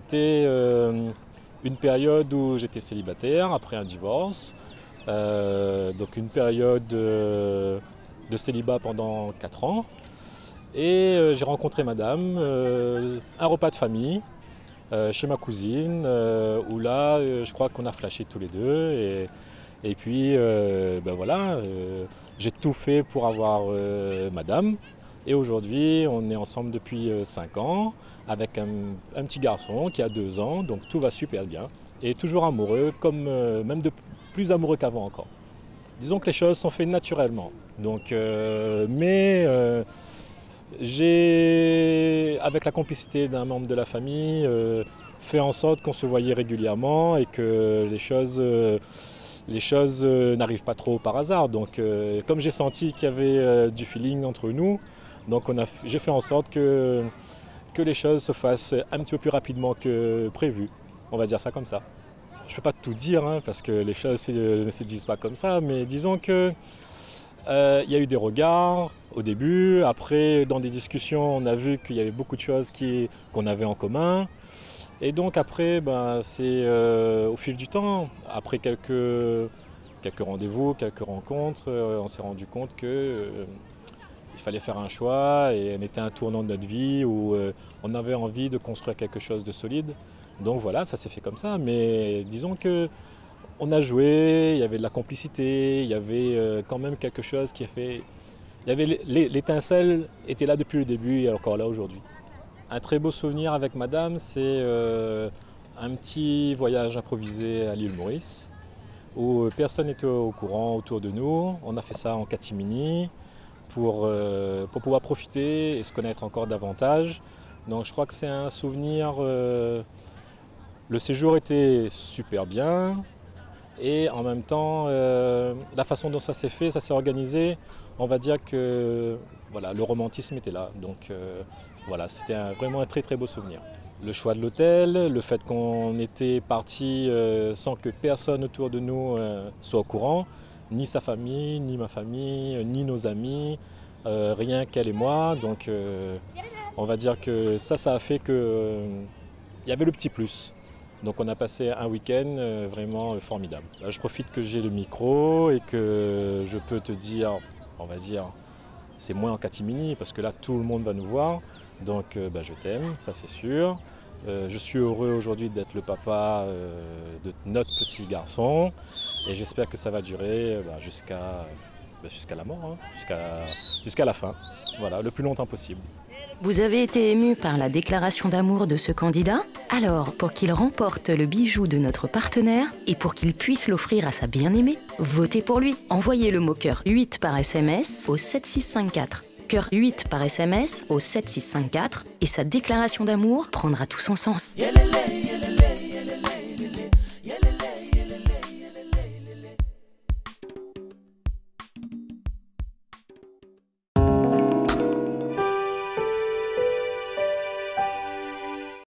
c'était une période où j'étais célibataire après un divorce. Donc une période de célibat pendant 4 ans. Et j'ai rencontré madame, un repas de famille chez ma cousine, où là, je crois qu'on a flashé tous les deux. Et puis, ben voilà, j'ai tout fait pour avoir madame. Et aujourd'hui, on est ensemble depuis 5 ans, avec un petit garçon qui a 2 ans, donc tout va super bien. Et toujours amoureux, comme même plus amoureux qu'avant encore. Disons que les choses sont faites naturellement. Donc, j'ai, avec la complicité d'un membre de la famille, fait en sorte qu'on se voyait régulièrement et que les choses n'arrivent pas trop par hasard. Donc, comme j'ai senti qu'il y avait du feeling entre nous, donc j'ai fait en sorte que les choses se fassent un petit peu plus rapidement que prévu. On va dire ça comme ça. Je ne peux pas tout dire hein, parce que les choses ne se disent pas comme ça, mais disons que il y a eu des regards au début. Après, dans des discussions, on a vu qu'il y avait beaucoup de choses qu'on avait en commun. Et donc après, c'est au fil du temps, après quelques rendez-vous, quelques rencontres, on s'est rendu compte que il fallait faire un choix et on était à un tournant de notre vie où on avait envie de construire quelque chose de solide. Donc voilà, ça s'est fait comme ça. Mais disons que on a joué, il y avait de la complicité, il y avait quand même quelque chose qui a fait... Il y avait l'étincelle était là depuis le début et encore là aujourd'hui. Un très beau souvenir avec madame, c'est un petit voyage improvisé à l'île Maurice où personne n'était au courant autour de nous. On a fait ça en catimini pour pouvoir profiter et se connaître encore davantage. Donc je crois que c'est un souvenir... le séjour était super bien. Et en même temps, la façon dont ça s'est fait, ça s'est organisé, on va dire que voilà, le romantisme était là. Donc voilà, c'était vraiment un très très beau souvenir. Le choix de l'hôtel, le fait qu'on était parti sans que personne autour de nous soit au courant, ni sa famille, ni ma famille, ni nos amis, rien qu'elle et moi. Donc on va dire que ça a fait qu'il y avait le petit plus. Donc on a passé un week-end vraiment formidable. Là, je profite que j'ai le micro et que je peux te dire, on va dire, c'est moins en catimini parce que là tout le monde va nous voir. Donc je t'aime, ça c'est sûr. Je suis heureux aujourd'hui d'être le papa de notre petit garçon et j'espère que ça va durer jusqu'à la mort, hein, jusqu'à la fin. Voilà, le plus longtemps possible. Vous avez été ému par la déclaration d'amour de ce candidat? Alors, pour qu'il remporte le bijou de notre partenaire et pour qu'il puisse l'offrir à sa bien-aimée, votez pour lui. Envoyez le mot cœur 8 par SMS au 7654. Cœur 8 par SMS au 7654 et sa déclaration d'amour prendra tout son sens.